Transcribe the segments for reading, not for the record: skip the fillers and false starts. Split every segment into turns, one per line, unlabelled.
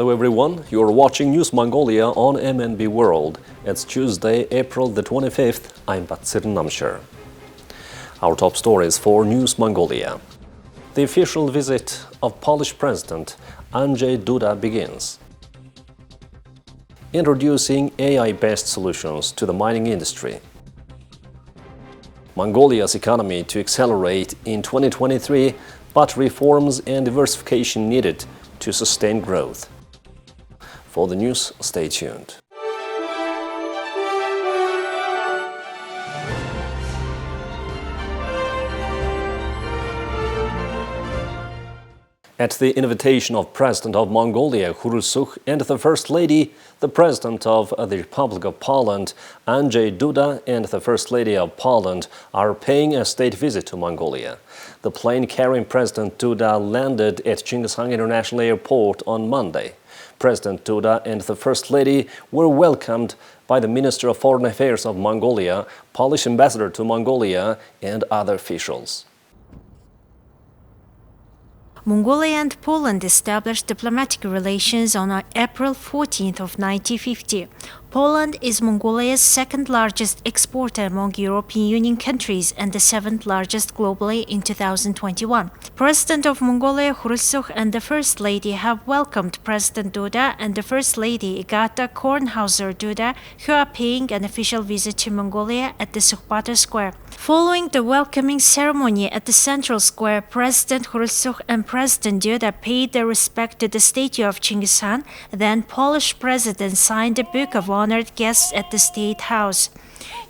Hello everyone, you're watching News Mongolia on MNB World. It's Tuesday, April the 25th. I'm Batsir Namshir. Our top stories for News Mongolia. The official visit of Polish President Andrzej Duda begins. Introducing AI-based solutions to the mining industry. Mongolia's economy to accelerate in 2023, but reforms and diversification needed to sustain growth. For the news, stay tuned. At the invitation of President of Mongolia, Khurelsukh, and the First Lady, the President of the Republic of Poland, Andrzej Duda, and the First Lady of Poland are paying a state visit to Mongolia. The plane carrying President Duda landed at Chinggishang International Airport on Monday. President Duda and the First Lady were welcomed by the Minister of Foreign Affairs of Mongolia, Polish Ambassador to Mongolia, and other officials.
Mongolia and Poland established diplomatic relations on April 14th of 1950. Poland is Mongolia's second-largest exporter among European Union countries and the seventh-largest globally in 2021. President of Mongolia Khurelsukh and the First Lady have welcomed President Duda and the First Lady Agata Kornhauser-Duda, who are paying an official visit to Mongolia at the Sukhbatar Square. Following the welcoming ceremony at the Central Square, President Khurelsukh and President Duda paid their respect to the statue of Chinggishang. Then Polish President signed a book of honored guests at the State House.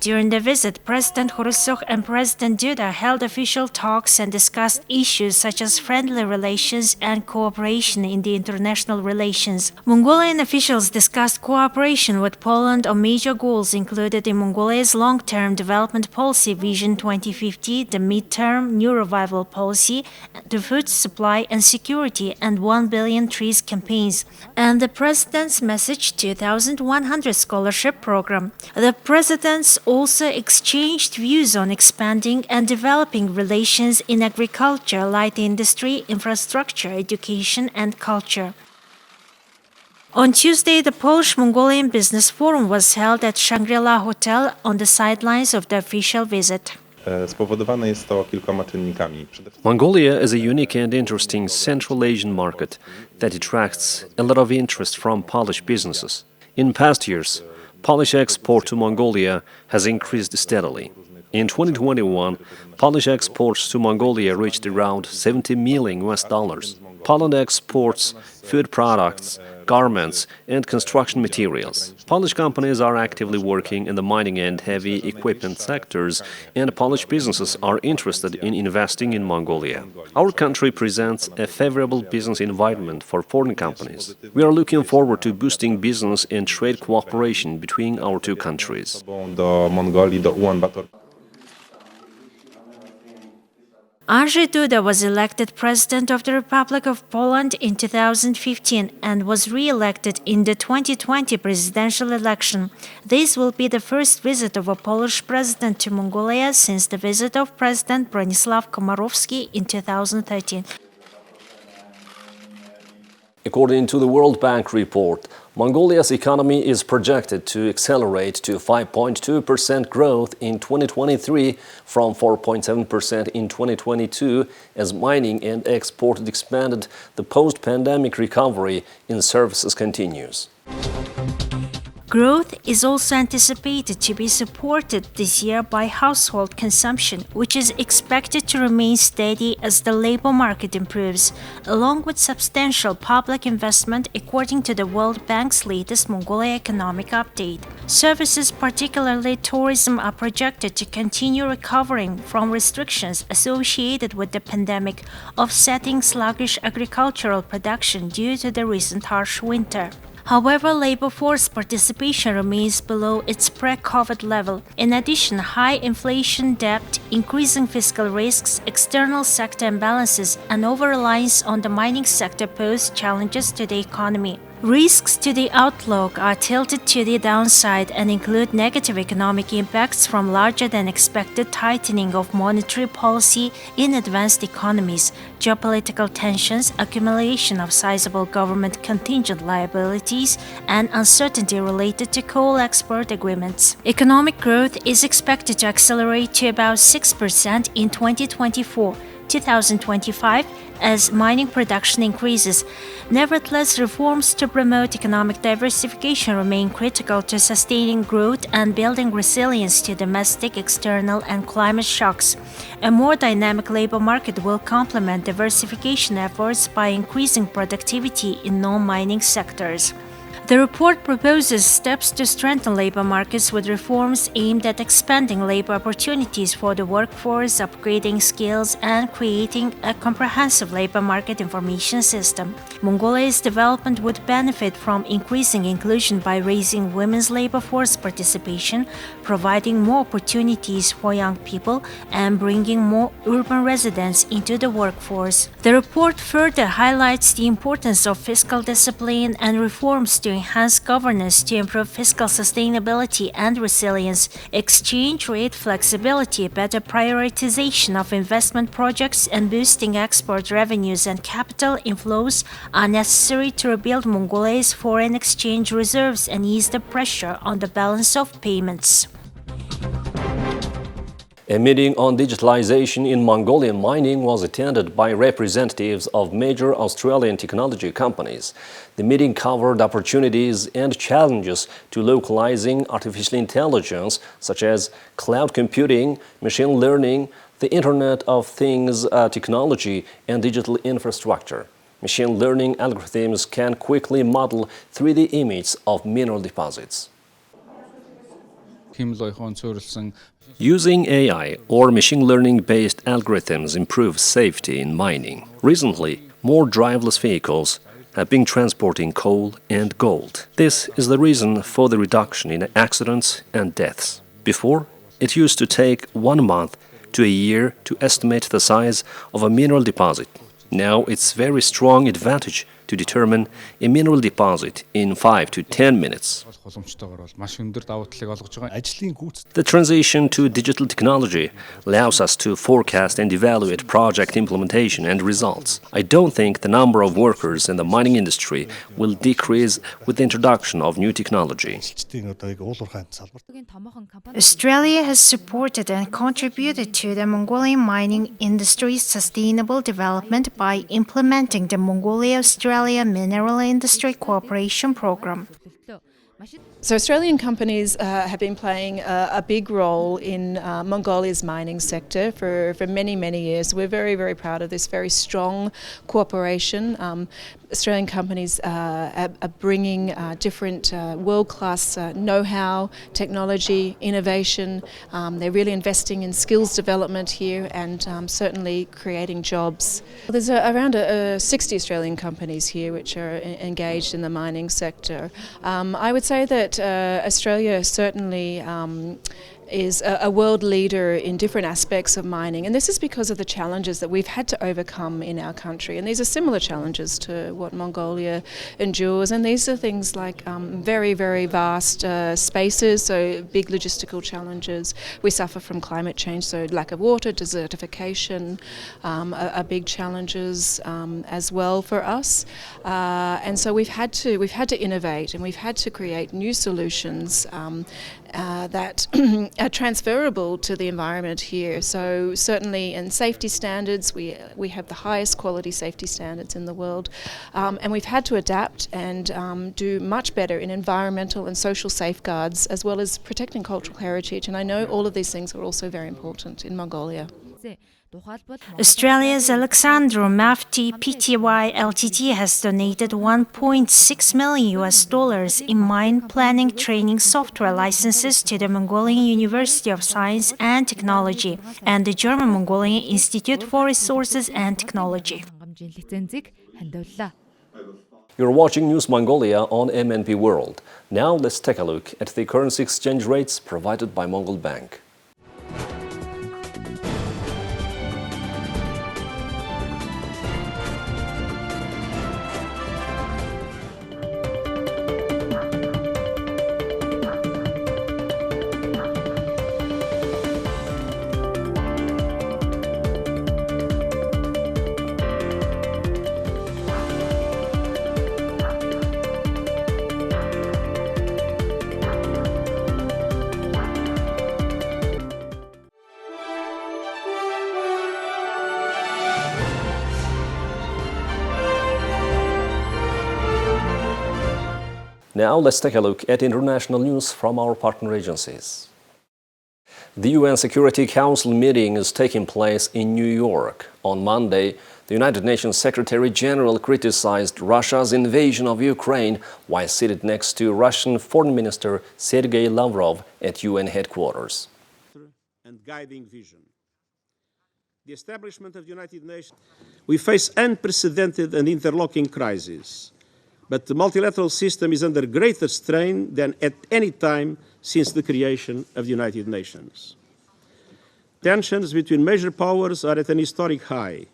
During the visit, President Khurelsukh and President Duda held official talks and discussed issues such as friendly relations and cooperation in the international relations. Mongolian officials discussed cooperation with Poland on major goals included in Mongolia's long-term development policy Vision 2050, the mid-term New Revival policy, the food supply and security, and 1 billion trees campaigns, and the President's Message 2100 scholarship program. The presidents also exchanged views on expanding and developing relations in agriculture, light industry, infrastructure, education, and culture. On Tuesday, the Polish-Mongolian Business Forum was held at Shangri-La Hotel on the sidelines of the official visit.
Mongolia is a unique and interesting Central Asian market that attracts a lot of interest from Polish businesses. In past years, Polish export to Mongolia has increased steadily. In 2021, Polish exports to Mongolia reached around $70 million. Poland exports food products, garments, and construction materials. Polish companies are actively working in the mining and heavy equipment sectors, and Polish businesses are interested in investing in Mongolia. Our country presents a favorable business environment for foreign companies. We are looking forward to boosting business and trade cooperation between our two countries.
Andrzej Duda was elected President of the Republic of Poland in 2015 and was re-elected in the 2020 presidential election. This will be the first visit of a Polish president to Mongolia since the visit of President Bronisław Komorowski in 2013.
According to the World Bank report, Mongolia's economy is projected to accelerate to 5.2% growth in 2023 from 4.7% in 2022 as mining and export expanded. The post-pandemic recovery in services continues.
Growth is also anticipated to be supported this year by household consumption, which is expected to remain steady as the labor market improves, along with substantial public investment according to the World Bank's latest Mongolia economic update. Services, particularly tourism, are projected to continue recovering from restrictions associated with the pandemic, offsetting sluggish agricultural production due to the recent harsh winter. However, labor force participation remains below its pre-COVID level. In addition, high inflation, debt, increasing fiscal risks, external sector imbalances, and over-reliance on the mining sector pose challenges to the economy. Risks to the outlook are tilted to the downside and include negative economic impacts from larger than expected tightening of monetary policy in advanced economies, geopolitical tensions, accumulation of sizable government contingent liabilities, and uncertainty related to coal export agreements. Economic growth is expected to accelerate to about 6% in 2024-2025 as mining production increases. Nevertheless, reforms to promote economic diversification remain critical to sustaining growth and building resilience to domestic, external, and climate shocks. A more dynamic labor market will complement diversification efforts by increasing productivity in non-mining sectors. The report proposes steps to strengthen labor markets with reforms aimed at expanding labor opportunities for the workforce, upgrading skills, and creating a comprehensive labor market information system. Mongolia's development would benefit from increasing inclusion by raising women's labor force participation, providing more opportunities for young people, and bringing more urban residents into the workforce. The report further highlights the importance of fiscal discipline and reforms to enhance governance to improve fiscal sustainability and resilience, exchange rate flexibility, better prioritization of investment projects, and boosting export revenues and capital inflows are necessary to rebuild Mongolia's foreign exchange reserves and ease the pressure on the balance of payments.
A meeting on digitalization in Mongolian mining was attended by representatives of major Australian technology companies. The meeting covered opportunities and challenges to localizing artificial intelligence, such as cloud computing, machine learning, the Internet of Things technology, and digital infrastructure. Machine learning algorithms can quickly model 3D images of mineral deposits. Using AI or machine learning-based algorithms improves safety in mining. Recently, more driverless vehicles have been transporting coal and gold. This is the reason for the reduction in accidents and deaths. Before, it used to take 1 month to a year to estimate the size of a mineral deposit. Now it's very strong advantage to determine a mineral deposit in 5 to 10 minutes. The transition to digital technology allows us to forecast and evaluate project implementation and results. I don't think the number of workers in the mining industry will decrease with the introduction of new technology.
Australia has supported and contributed to the Mongolian mining industry's sustainable development by implementing the Mongolia-Australia Mineral Industry Cooperation Program.
So Australian companies have been playing a big role in Mongolia's mining sector for many, many years. We're very, very proud of this very strong cooperation. Australian companies are bringing different world-class know-how, technology, innovation. They're really investing in skills development here and certainly creating jobs. There's around 60 Australian companies here which are engaged in the mining sector. I would say that Australia certainly is a world leader in different aspects of mining, and this is because of the challenges that we've had to overcome in our country, and these are similar challenges to what Mongolia endures, and these are things like very, very vast spaces, so big logistical challenges. We suffer from climate change, so lack of water, desertification are big challenges as well for us, and so we've had to innovate, and we've had to create new solutions that are transferable to the environment here. So certainly in safety standards, we have the highest quality safety standards in the world, and we've had to adapt and do much better in environmental and social safeguards as well as protecting cultural heritage, and I know all of these things are also very important in Mongolia.
Australia's Alexandru Mafti Pty Ltd has donated $1.6 million in mine planning training software licenses to the Mongolian University of Science and Technology and the German Mongolian Institute for Resources and Technology.
You're watching News Mongolia on MNB World. Now let's take a look at the currency exchange rates provided by Mongol Bank. Now let's take a look at international news from our partner agencies. The UN Security Council meeting is taking place in New York. On Monday, the United Nations Secretary-General criticized Russia's invasion of Ukraine while seated next to Russian Foreign Minister Sergei Lavrov at UN headquarters.
And guiding vision. The establishment of the United Nations. We face unprecedented and interlocking crises, but the multilateral system is under greater strain than at any time since the creation of the United Nations. Tensions between major powers are at an historic high.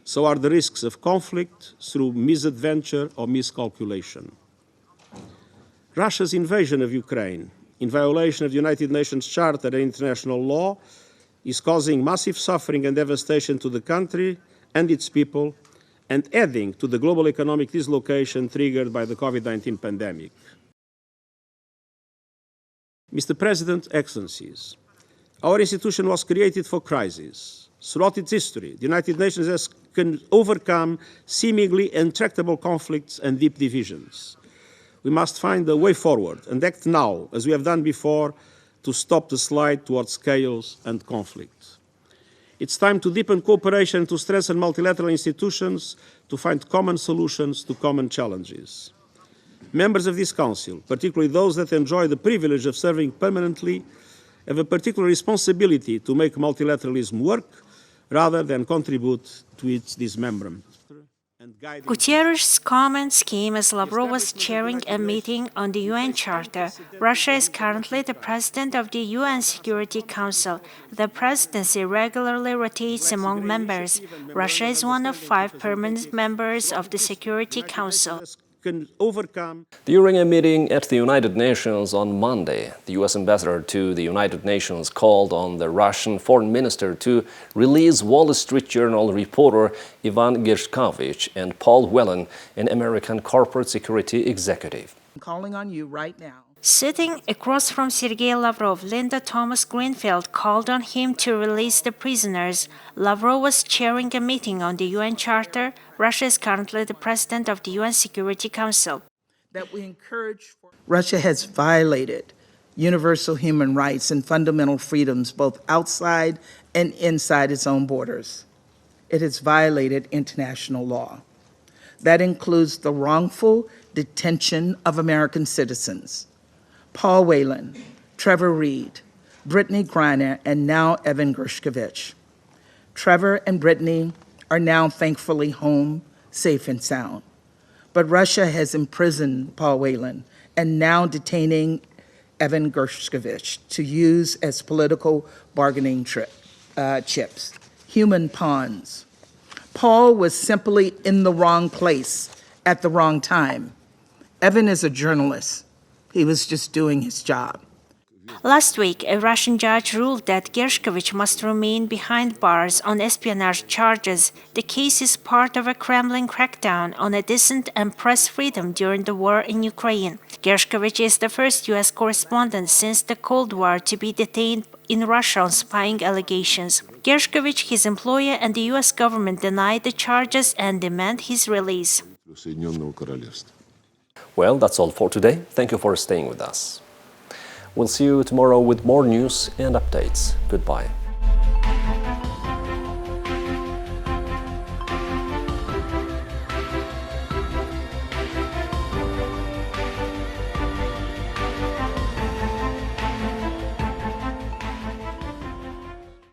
So are the risks of conflict through misadventure or miscalculation. Russia's invasion of Ukraine, in violation of the United Nations Charter and international law, is causing massive suffering and devastation to the country and its people, and adding to the global economic dislocation triggered by the COVID-19 pandemic. Mr. President, Excellencies, our institution was created for crisis. Throughout its history, the United Nations has overcome seemingly intractable conflicts and deep divisions. We must find a way forward and act now, as we have done before, to stop the slide towards chaos and conflict. It's time to deepen cooperation and to strengthen multilateral institutions to find common solutions to common challenges. Members of this Council, particularly those that enjoy the privilege of serving permanently, have a particular responsibility to make multilateralism work rather than contribute to its dismemberment.
Guterres' comments came as Lavrov was chairing a meeting on the UN Charter. Russia is currently the president of the UN Security Council. The presidency regularly rotates among members. Russia is one of 5 permanent members of the Security Council.
During a meeting at the United Nations on Monday, the U.S. ambassador to the United Nations called on the Russian foreign minister to release Wall Street Journal reporter Ivan Gershkovich and Paul Whelan, an American corporate security executive.
I'm calling on you right now.
Sitting across from Sergei Lavrov, Linda Thomas-Greenfield called on him to release the prisoners. Lavrov was chairing a meeting on the UN Charter. Russia is currently the president of the UN Security Council.
That we encourage. Russia has violated universal human rights and fundamental freedoms both outside and inside its own borders. It has violated international law. That includes the wrongful detention of American citizens. Paul Whelan, Trevor Reed, Brittany Griner, and now Evan Gershkovich. Trevor and Brittany are now thankfully home, safe and sound. But Russia has imprisoned Paul Whelan and now detaining Evan Gershkovich to use as political bargaining chips, human pawns. Paul was simply in the wrong place at the wrong time. Evan is a journalist. He was just doing his job.
Last week, a Russian judge ruled that Gershkovich must remain behind bars on espionage charges. The case is part of a Kremlin crackdown on a dissent and press freedom during the war in Ukraine. Gershkovich is the first U.S. correspondent since the Cold War to be detained in Russia on spying allegations. Gershkovich, his employer, and the U.S. government denied the charges and demand his release.
Well, that's all for today. Thank you for staying with us. We'll see you tomorrow with more news and updates. Goodbye.